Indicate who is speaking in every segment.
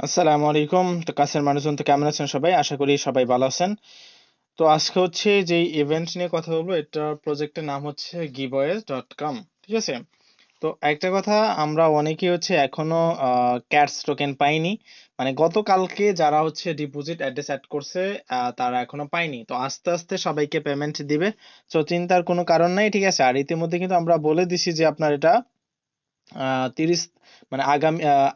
Speaker 1: আসসালামু আলাইকুম। তো কাছের মানুষজন তো কেমন আছেন সবাই? আশা করি সবাই ভালো আছেন। তো আজকে হচ্ছে যে ইভেন্ট নিয়ে কথা বলবো, এটা প্রজেক্টের নাম হচ্ছে giveaways.com। ঠিক আছে? তো একটা কথা, আমরা অনেকেই হচ্ছে এখনো ক্যাটস টোকেন পাইনি। মানে গতকালকে যারা হচ্ছে ডিপোজিট অ্যাড্রেস অ্যাড করছে, তারা এখনো পাইনি। তো আস্তে আস্তে সবাইকে পেমেন্ট দিবে। তো চিন্তার কোনো কারণ নাই, ঠিক আছে? আর ইতিমধ্যে কিন্তু আমরা বলে দিছি যে আপনার এটা 30 মানে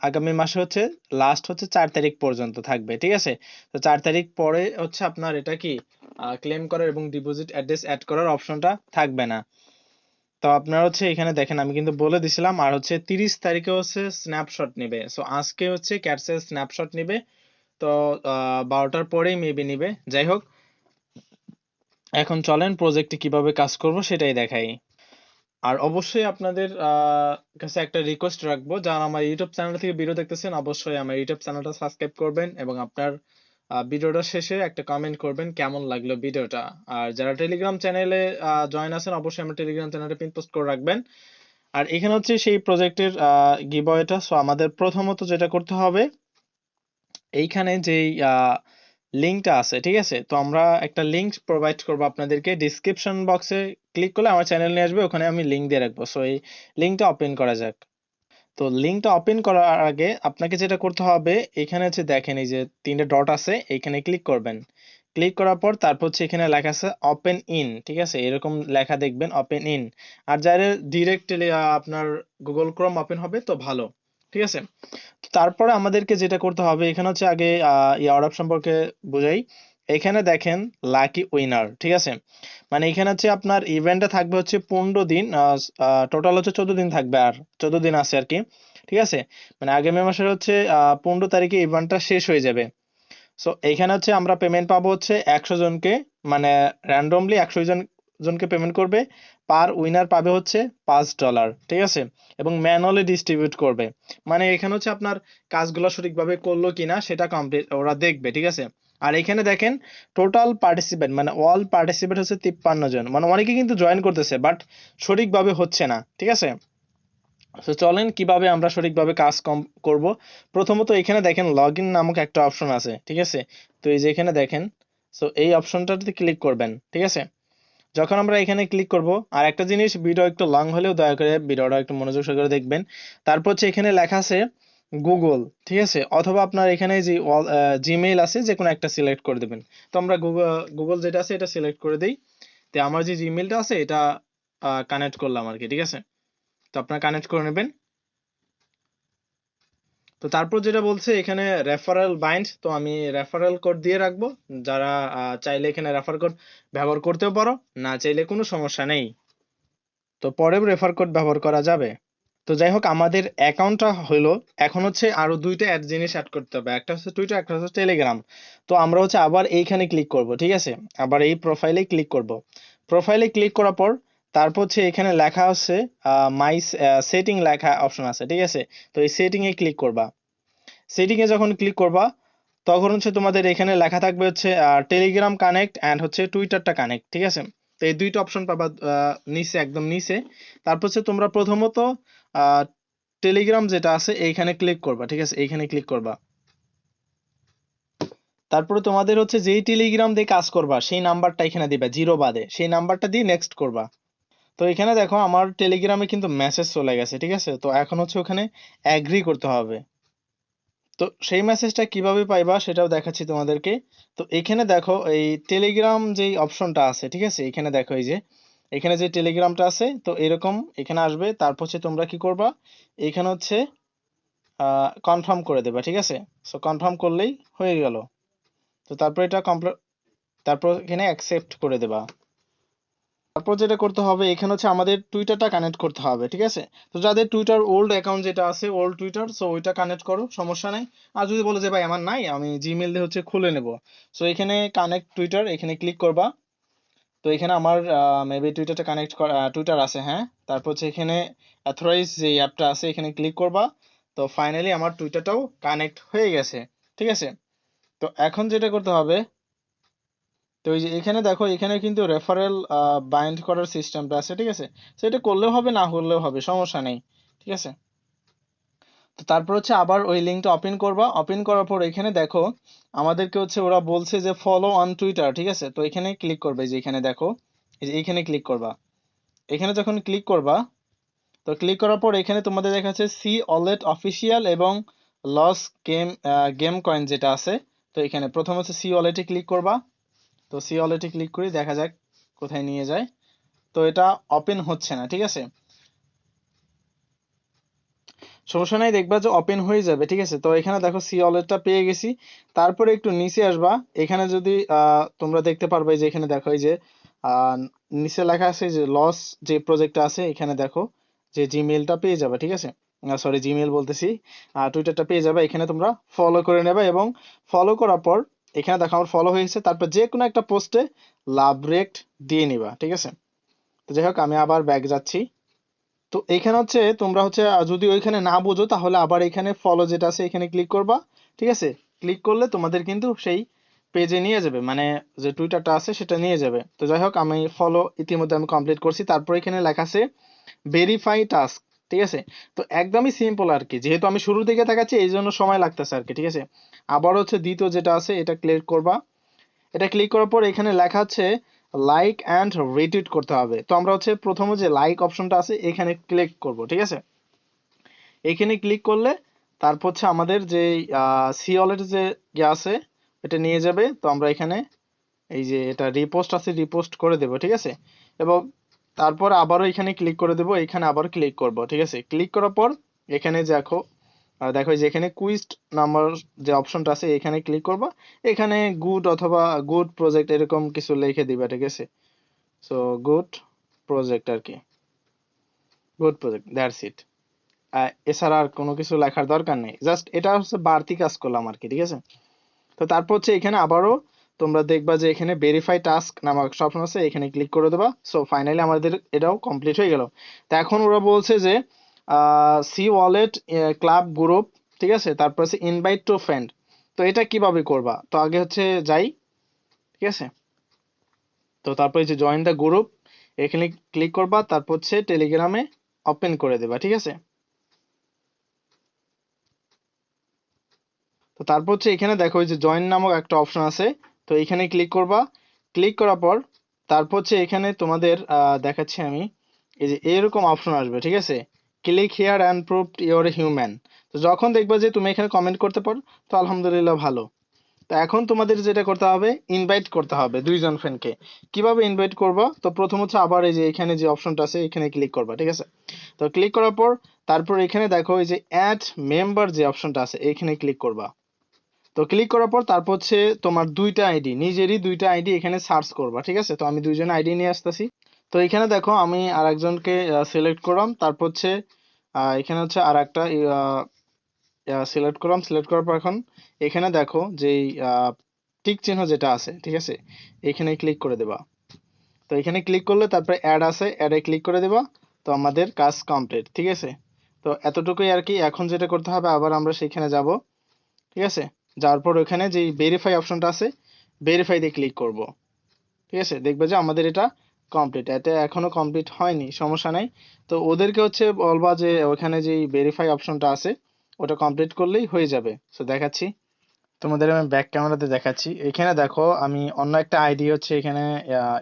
Speaker 1: আগামী মাসে হচ্ছে লাস্ট হচ্ছে 4 তারিখ পর্যন্ত থাকবে, ঠিক আছে? তো 4 তারিখ পরে হচ্ছে আপনার এটা কি ক্লেম করার এবং ডিপোজিট অ্যাড্রেস অ্যাড করার অপশনটা থাকবে না। তো আপনার হচ্ছে এখানে দেখেন, আমি কিন্তু বলে দিছিলাম। আর হচ্ছে 30 তারিখে হচ্ছে স্ন্যাপশট নিবে। সো আজকে হচ্ছে ক্যাটসের স্ন্যাপশট নিবে। তো 12টার পরেই মেবি নিবে। যাই হোক, এখন চলেন প্রজেক্টে কিভাবে কাজ করব সেটাই দেখাই। আর অবশ্যই আপনাদের কাছে একটা রিকোয়েস্ট রাখবো, যারা আমার ইউটিউব চ্যানেল থেকে ভিডিও দেখতেছেন অবশ্যই আমার ইউটিউব চ্যানেলটা সাবস্ক্রাইব করবেন এবং আপনার ভিডিওটা শেষে একটা কমেন্ট করবেন কেমন লাগলো ভিডিওটা। আর যারা টেলিগ্রাম চ্যানেলে জয়েন আছেন অবশ্যই আমার টেলিগ্রাম চ্যানেলে পিন পোস্ট করে রাখবেন। আর এখানে হচ্ছে সেই প্রজেক্টের গিভঅ্যাওয়েটা। সো আমাদের প্রথমত যেটা করতে হবে, এইখানে যেই লিঙ্কটা আছে, ঠিক আছে? তো আমরা একটা লিঙ্ক প্রোভাইড করবো আপনাদেরকে। ডিসক্রিপশন বক্সে ক্লিক করলে আমার চ্যানেল নিয়ে আসবে, ওখানে আমি লিঙ্ক দিয়ে রাখবো। সো এই লিঙ্কটা ওপেন করা যাক। তো লিঙ্কটা ওপেন করার আগে আপনাকে যেটা করতে হবে, এখানে হচ্ছে দেখেন এই যে 3টে ডট আছে, এইখানে ক্লিক করবেন। ক্লিক করার পর তারপর হচ্ছে এখানে লেখা আছে ওপেন ইন, ঠিক আছে? এরকম লেখা দেখবেন ওপেন ইন। আর যারা ডিরেক্ট আপনার গুগল ক্রোম ওপেন হবে তো ভালো, ঠিক আছে? তারপরে আমাদেরকে যেটা করতে হবে, এখানে হচ্ছে আগে অর্ডার সম্পর্কে বোঝাই। এখানে দেখেন লাকি উইনার, ঠিক আছে? মানে এখানে হচ্ছে আপনার ইভেন্টটা থাকবে হচ্ছে 15 দিন। টোটাল হচ্ছে 14 দিন থাকবে, আর 14 দিন আছে আর কি, ঠিক আছে? মানে আগামী মাসের হচ্ছে 15 তারিখে ইভেন্টটা শেষ হয়ে যাবে। সো এইখানে হচ্ছে আমরা পেমেন্ট পাবো হচ্ছে 100 জনকে, মানে র্যান্ডমলি 100 জনকে পেমেন্ট করবে। পার উইনার পাবে হচ্ছে $5, ঠিক আছে? এবং ম্যানুয়ালি ডিস্ট্রিবিউট করবে। মানে এখানে হচ্ছে আপনার কাজগুলো সঠিকভাবে করলো কিনা সেটা কমপ্লিট ওরা দেখবে, ঠিক আছে? আর এখানে দেখেন টোটাল পার্টিসিপেন্ট, মানে অল পার্টিসিপেন্ট হচ্ছে 53 জন। মানে অনেকে কিন্তু জয়েন করতেছে বাট সঠিকভাবে হচ্ছে না, ঠিক আছে? তো চলেন কিভাবে আমরা সঠিকভাবে কাজ করব। প্রথমত এখানে দেখেন লগ ইন নামক একটা অপশন আছে, ঠিক আছে? তো এই যে এখানে দেখেন, সো এই অপশনটাতে ক্লিক করবেন, ঠিক আছে? যখন আমরা এখানে ক্লিক করব, আর একটা জিনিস, ভিডিও একটু লং হলেও দয়া করে ভিডিওটা একটু মনোযোগ সহকারে দেখবেন। তারপর হচ্ছে এখানে লেখা আছে গুগল, ঠিক আছে? অথবা আপনার এখানে যে জিমেইল আছে, যে কোনো একটা সিলেক্ট করে দেবেন। তো আমরা গুগল যেটা আছে এটা সিলেক্ট করে দেই। তো আমার যে জিমেইলটা আছে এটা কানেক্ট করলাম আর কি, ঠিক আছে? তো আপনারা কানেক্ট করে নেবেন। তো তারপর যেটা বলছে এখানে রেফারেল বাইন্ড, তো আমি রেফারেল কোড দিয়ে রাখবো। যারা চাইলে এখানে রেফার কোড ব্যবহার করতেও পারো, না চাইলে কোনো সমস্যা নেই। তো পরেও রেফার কোড ব্যবহার করা যাবে। তো যাই হোক, আমাদের অ্যাকাউন্টটা হলো, এখন হচ্ছে আরো দুইটা জিনিস অ্যাড করতে হবে। একটা হচ্ছে টুইটার, একটা হচ্ছে টেলিগ্রাম। তো আমরা হচ্ছে আবার এইখানে ক্লিক করব, ঠিক আছে? আবার এই প্রোফাইলে ক্লিক করব। প্রোফাইলে ক্লিক করার পর তারপর হচ্ছে এখানে লেখা আছে মাই সেটিং লেখা অপশন আছে, ঠিক আছে? তো এই সেটিং এ ক্লিক করবা। সেটিং এ যখন ক্লিক করবা তখন হচ্ছে তোমাদের এখানে লেখা থাকবে হচ্ছে টেলিগ্রাম কানেক্ট এন্ড হচ্ছে টুইটারটা কানেক্ট, ঠিক আছে? তো এই দুইটা অপশন পাবা নিচে, একদম নিচে। তারপর হচ্ছে তোমরা প্রথমত টেলিগ্রাম যেটা আছে এইখানে ক্লিক করবা, ঠিক আছে? এইখানে ক্লিক করবা। তারপরে তোমাদের হচ্ছে যেই টেলিগ্রাম দিয়ে কাজ করবা সেই নাম্বারটা এখানে দিবা, জিরো বাদে সেই নাম্বারটা দিয়ে নেক্সট করবা। তো এখানে দেখো আমার টেলিগ্রামে কিন্তু মেসেজ চলে গেছে, ঠিক আছে? তো এখন হচ্ছে ওখানে অ্যাগ্রি করতে হবে। তো সেই মেসেজটা কিভাবে পাইবা সেটাও দেখাচ্ছি তোমাদেরকে। তো এখানে দেখো এই টেলিগ্রাম যেই অপশনটা আছে, ঠিক আছে? এখানে দেখো এই যে এখানে যে টেলিগ্রামটা আছে, তো এরকম এখানে আসবে। তারপর হচ্ছে তোমরা কি করবা, এখানে হচ্ছে কনফার্ম করে দেবা, ঠিক আছে? সো কনফার্ম করলেই হয়ে গেল। তো তারপর এটা কমপ্লিট, তারপর এখানে অ্যাকসেপ্ট করে দেবা। তারপর যেটা করতে হবে, এখানে হচ্ছে আমাদের টুইটারটা কানেক্ট করতে হবে, ঠিক আছে? তো যাদের টুইটার ওল্ড অ্যাকাউন্ট যেটা আছে, ওল্ড টুইটার, সো ওইটা কানেক্ট করো, সমস্যা নাই। আর যদি বলো যে ভাই আমার নাই, আমি জিমেল দিয়ে হচ্ছে খুলে নেব, সো এখানে কানেক্ট টুইটার এখানে ক্লিক করবা। তো এখানে আমার মেবি টুইটারটা কানেক্ট টুইটার আছে, হ্যাঁ। তারপর হচ্ছে এখানে অথরাইজ যে অ্যাপটা আছে এখানে ক্লিক করবা। তো ফাইনালি আমার টুইটারটাও কানেক্ট হয়ে গেছে, ঠিক আছে? তো এখন যেটা করতে হবে, তো এই যে এখানে দেখো, এখানে কিন্তু রেফারেল বাইন্ড করার সিস্টেমটা আছে, ঠিক আছে? তো এটা করলেও হবে, না করলেও হবে, সমস্যা নেই, ঠিক আছে? তো তারপর হচ্ছে আবার ওই লিঙ্কটা ওপেন করবা, ওপেন করার পর এখানে দেখো আমাদেরকে হচ্ছে ওরা বলছে যে ফলো অন টুইটার, ঠিক আছে? তো এখানে ক্লিক করবে, যে এখানে দেখো এই যে এখানে ক্লিক করবা। এখানে যখন ক্লিক করবা, তো ক্লিক করার পর এখানে তোমাদের দেখাচ্ছে সি ওয়ালেট অফিসিয়াল এবং লস গেম গেম কয়েন যেটা আছে। তো এখানে প্রথম হচ্ছে সি ওয়ালেটে ক্লিক করবা। তো সি ওয়ালেটে ক্লিক করে দেখা যাক কোথায় নিয়ে যায়। তো এটা ওপেন হচ্ছে না, ঠিক আছে? সমস্যা নাই, দেখবা যে ওপেন হয়ে যাবে, ঠিক আছে? তো এখানে দেখো সি ওয়ালেটটা পেয়ে গেছি। তারপরে একটু নিচে আসবা, এখানে যদি তোমরা দেখতে পারবে যে এখানে দেখো এই যে আহ, নিচে লেখা আছে যে লস যে প্রজেক্টটা আছে, এখানে দেখো যে জিমেইলটা পেয়ে যাবে, ঠিক আছে? সরি, জিমেইল বলতেছি, টুইটারটা পেয়ে যাবে। এখানে তোমরা ফলো করে নেবে এবং ফলো করার পর এখানে দেখো আমার ফলো হয়েছে। তারপর যে কোনো একটা পোস্টে লাভ রেক্ট দিয়ে নিবা, ঠিক আছে? তো যাই হোক, আমি আবার ব্যাক যাচ্ছি। তো এইখানে হচ্ছে তোমরা হচ্ছে যদি ওইখানে না বোঝো তাহলে আবার এখানে ফলো যেটা আছে এখানে ক্লিক করবা, ঠিক আছে? ক্লিক করলে তোমাদের কিন্তু সেই পেজে নিয়ে যাবে, মানে যে টুইটারটা আছে সেটা নিয়ে যাবে। তো যাই হোক, আমি ফলো ইতিমধ্যে আমি কমপ্লিট করছি। তারপর এখানে লেখা আছে ভেরিফাই টাস্ক, ঠিক আছে? তো একদমই সিম্পল আর কি, যেহেতু আমি শুরু থেকে দেখাচ্ছি এই জন্য সময় লাগতেছে আর কি, ঠিক আছে? আবার হচ্ছে দ্বিতীয় যেটা আছে এটা ক্লিক করবা। এটা ক্লিক করার পর এখানে লেখা আছে লাইক অ্যান্ড রিটুইট করতে হবে। তো আমরা হচ্ছে প্রথমে যে লাইক অপশনটা আছে এখানে ক্লিক করব, ঠিক আছে? এখানে ক্লিক করলে তারপর হচ্ছে আমাদের যে সি ওয়ালেট যে ইয়ে আছে এটা নিয়ে যাবে। তো আমরা এখানে এই যে এটা রিপোস্ট আছে, রিপোস্ট করে দেব, ঠিক আছে? এবং তারপর আবারও এখানে ক্লিক করে দেব, এখানে আবার ক্লিক করব, ঠিক আছে? ক্লিক করার পর এখানে দেখো দেখো এই যে এখানে কুইজ নাম্বার যে অপশনটা আছে এখানে ক্লিক করবা। এখানে গুড অথবা গুড প্রজেক্ট এরকম কিছু লিখে দিবা, ঠিক আছে? সো গুড প্রজেক্ট আর কি, গুড প্রজেক্ট, দ্যাটস ইট। এছাড়া আর কোনো কিছু লেখার দরকার নেই, জাস্ট এটা হচ্ছে বাড়তি কাজ করলাম আর কি, ঠিক আছে? তো তারপর হচ্ছে এখানে আবারও তোমরা দেখবা যে এখানে ভেরিফাই টাস্ক নামক একটা অপশন আছে, এখানে ক্লিক করে দেবা। সো ফাইনালি আমাদের এটাও কমপ্লিট হয়ে গেল। তো এখন ওরা বলছে যে সি ওয়ালেট ক্লাব গ্রুপ, ঠিক আছে? তারপর হচ্ছে ইনভাইট টু ফ্রেন্ড। তো এটা কিভাবে করবা? তো আগে হচ্ছে যাই, ঠিক আছে? তো তারপর এই যে জয়েন দ্য গ্রুপ এখানে ক্লিক করবা, তারপর হচ্ছে টেলিগ্রামে ওপেন করে দেবা, ঠিক আছে? তো তারপর হচ্ছে এখানে দেখো এই যে জয়েন নামক একটা অপশন আছে। তো এখানে ক্লিক করবা। ক্লিক করার পর তারপর হচ্ছে এখানে তোমাদের দেখাচ্ছি আমি, এই যে এরকম অপশন আসবে, ঠিক আছে? Click here and prove your human. তো যখন দেখবা যে তুমি এখানে কমেন্ট করতে পারো, তো আলহামদুলিল্লাহ ভালো। তো এখন তোমাদের যেটা করতে হবে, ইনভাইট করতে হবে দুইজন ফ্রেন্ডকে। কিভাবে ইনভাইট করবা? তো প্রথম হচ্ছে আবার এই যে এখানে যে অপশনটা আছে এখানে ক্লিক করবা, ঠিক আছে? তো ক্লিক করার পর তারপর এখানে দেখো এই যে অ্যাড মেম্বার যে অপশনটা আছে এখানে ক্লিক করবা। তো ক্লিক করার পর তারপর হচ্ছে তোমার দুইটা আইডি, নিজেরই দুইটা আইডি এখানে সার্চ করবা, ঠিক আছে? তো আমি দুইজন আইডি নিয়ে আসতেছি। তো এখানে দেখো আমি আর একজনকে সিলেক্ট করলাম। তারপর হচ্ছে এখানে হচ্ছে আর একটা সিলেক্ট করলাম। সিলেক্ট করার পর এখন এখানে দেখো যে টিক চিহ্ন যেটা আছে, ঠিক আছে? এখানে ক্লিক করে দেবা। তো এখানে ক্লিক করলে তারপরে অ্যাড আছে, অ্যাডে ক্লিক করে দেবা। তো আমাদের কাজ কমপ্লিট, ঠিক আছে? তো এতটুকুই আর কি। এখন যেটা করতে হবে আবার আমরা সেখানে যাব, ঠিক আছে? যাওয়ার পর ওখানে যে ভেরিফাই অপশনটা আছে ভেরিফাই দিয়ে ক্লিক করব, ঠিক আছে? দেখবে যে আমাদের এটা কমপ্লিট। এটা এখনো কমপ্লিট হয়নি, সমস্যা নাই। তো ওদেরকে হচ্ছে বলবা যে ওখানে যে ভেরিফাই অপশনটা আছে ওটা কমপ্লিট করলেই হয়ে যাবে। তো দেখাচ্ছি তোমাদের, আমি ব্যাক ক্যামেরাতে দেখাচ্ছি। এখানে দেখো আমি অন্য একটা আইডি হচ্ছে এখানে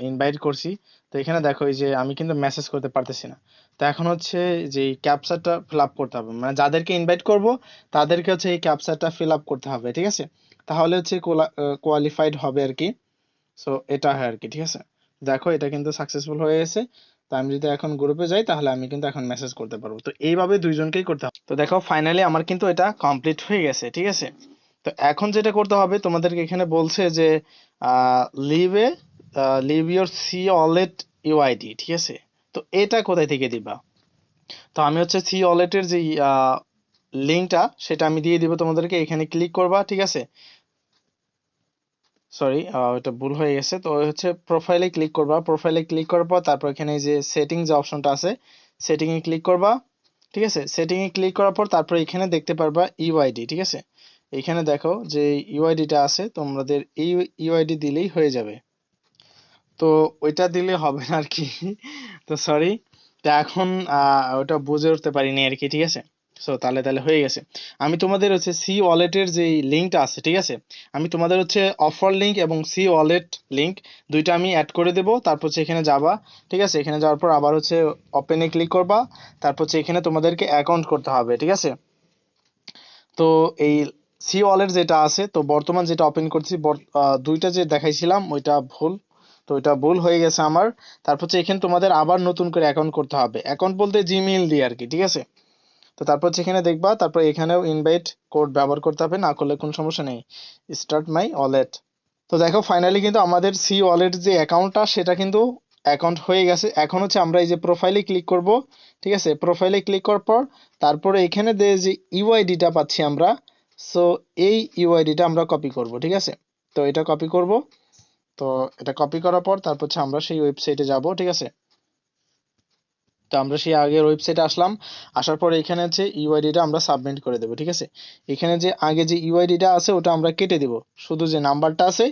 Speaker 1: ইনভাইট করছি। তো এখানে দেখো এই যে আমি কিন্তু মেসেজ করতে পারতেছি না। তো এখন হচ্ছে যে ক্যাপচাটা ফিল আপ করতে হবে, মানে যাদেরকে ইনভাইট করব তাদেরকে হচ্ছে এই ক্যাপচাটা ফিল আপ করতে হবে, ঠিক আছে? তাহলে হচ্ছে কোয়ালিফাইড হবে আর কি। সো এটা হয় আর কি, ঠিক আছে? দেখো এটা কিন্তু সাকসেসফুল হয়ে গেছে। তো আমি যদি এখন গ্রুপে যাই তাহলে আমি কিন্তু এখন মেসেজ করতে পারবো। তো এইভাবে দুইজনকেই করতে হবে। তো দেখো ফাইনালি আমার কিন্তু এটা কমপ্লিট হয়ে গেছে, ঠিক আছে? তো এখন যেটা করতে হবে তোমাদেরকে এখানে বলছে যে live a live your C wallet UID, ঠিক আছে? তো এটা কোথায় থেকে দিবা? তো আমি হচ্ছে সি ওয়ালেটের যে লিঙ্কটা সেটা আমি দিয়ে দিব তোমাদেরকে। এখানে ক্লিক করবা, ঠিক আছে? সরি, এটা ভুল হয়ে গেছে। তো হচ্ছে প্রোফাইলে ক্লিক করবা। প্রোফাইলে ক্লিক করার পর তারপর এখানে এই যে সেটিং যে অপশনটা আছে সেটিং এ ক্লিক করবা, ঠিক আছে? সেটিং এ ক্লিক করার পর তারপর এখানে দেখতে পারবা ইউআইডি, ঠিক আছে? এখানে দেখো যে ইউআইডিটা আছে, তোমাদের এই ইউআইডি দিলেই হয়ে যাবে। তো ওইটা দিলে হবে না আর কি। তো সরি, তো এখন ওটা বুঝে উঠতে পারিনি আর কি, ঠিক আছে? সো তাহলে তাহলে হয়ে গেছে। আমি তোমাদের হচ্ছে সি ওয়ালেটের যে লিঙ্কটা আছে, ঠিক আছে, আমি তোমাদের হচ্ছে অফার লিঙ্ক এবং সি ওয়ালেট লিঙ্ক দুইটা আমি অ্যাড করে দেবো। তারপর হচ্ছে এখানে যাবা, ঠিক আছে, এখানে যাওয়ার পর আবার হচ্ছে ওপেনে ক্লিক করবা। তারপর হচ্ছে এখানে তোমাদেরকে অ্যাকাউন্ট করতে হবে, ঠিক আছে। তো এই সি ওয়ালেট যেটা আছে, তো বর্তমান যেটা ওপেন করছি, দুইটা যে দেখাইছিলাম ওইটা ভুল, তো ওইটা ভুল হয়ে গেছে আমার। তারপর হচ্ছে এখানে তোমাদের আবার নতুন করে অ্যাকাউন্ট করতে হবে, অ্যাকাউন্ট বলতে জিমেইল দিয়ে আর কি, ঠিক আছে। তো তারপর হচ্ছে এখানে দেখবা, তারপর এখানেও ইনভাইট কোড ব্যবহার করতে হবে, না করলে কোনো সমস্যা নেই। Start my wallet. তো দেখো ফাইনালি কিন্তু আমাদের সি ওয়ালেট যে অ্যাকাউন্টটা সেটা কিন্তু অ্যাকাউন্ট হয়ে গেছে। এখন হচ্ছে আমরা এই যে প্রোফাইলে ক্লিক করব, ঠিক আছে, প্রোফাইলে ক্লিক করার পর তারপরে এখানে যে ইউআইডিটা পাচ্ছি আমরা, সো এই ইউআইডিটা আমরা কপি করব, ঠিক আছে। তো এটা কপি করব। তো এটা কপি করার পর তারপর হচ্ছে আমরা সেই ওয়েবসাইটে যাব, ঠিক আছে। তো আমরা সেই আগের ওয়েবসাইটে আসলাম, আসার পর এখানে হচ্ছে ইউআইডিটা আমরা সাবমিট করে দেবো, ঠিক আছে। এখানে যে আগে যে ইউআইডিটা আছে ওটা আমরা কেটে দিব, শুধু যে নাম্বারটা আছে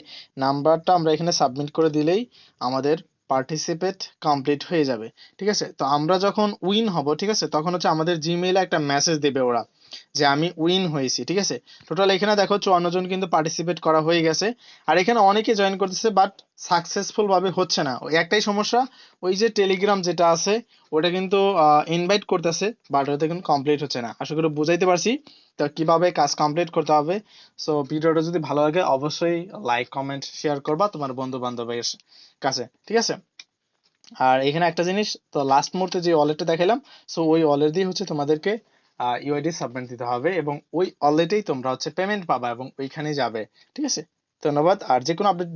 Speaker 1: নাম্বারটা আমরা এখানে সাবমিট করে দিলেই আমাদের পার্টিসিপেট কমপ্লিট হয়ে যাবে, ঠিক আছে। তো আমরা যখন উইন হব, ঠিক আছে, তখন হচ্ছে আমাদের জিমেইলে একটা মেসেজ দেবে ওরা যে আমি উইন হয়েছি, ঠিক আছে। টোটাল এখানে দেখো 54 জন কিন্তু পার্টিসিপেট করা হয়ে গেছে। আর এখানে অনেকে জয়েন করতেছে বাট সাকসেসফুল ভাবে হচ্ছে না, ওই একটাই সমস্যা, ওই যে টেলিগ্রাম যেটা আছে ওটা কিন্তু ইনভাইট করতেছে বাট ওটা কিন্তু কমপ্লিট হচ্ছে না। আশা করি বুঝাইতে পারছি তো কিভাবে কাজ কমপ্লিট করতে হবে। সো ভিডিওটা যদি ভালো লাগে অবশ্যই লাইক কমেন্ট শেয়ার করবা তোমার বন্ধু বান্ধবের কাছে, ঠিক আছে। আর এখানে একটা জিনিস, তো লাস্ট মুহূর্তে যে ওয়ালেটটা দেখালাম, সো ওই ওয়ালেট দিয়ে হচ্ছে তোমাদেরকে ইউআইডি সাবমিট দিতে হবে এবং ওই ওয়ালেটেই তোমরা হচ্ছে পেমেন্ট পাবা এবং ওইখানেই যাবে, ঠিক আছে। ধন্যবাদ। আর যে কোনো আপডেট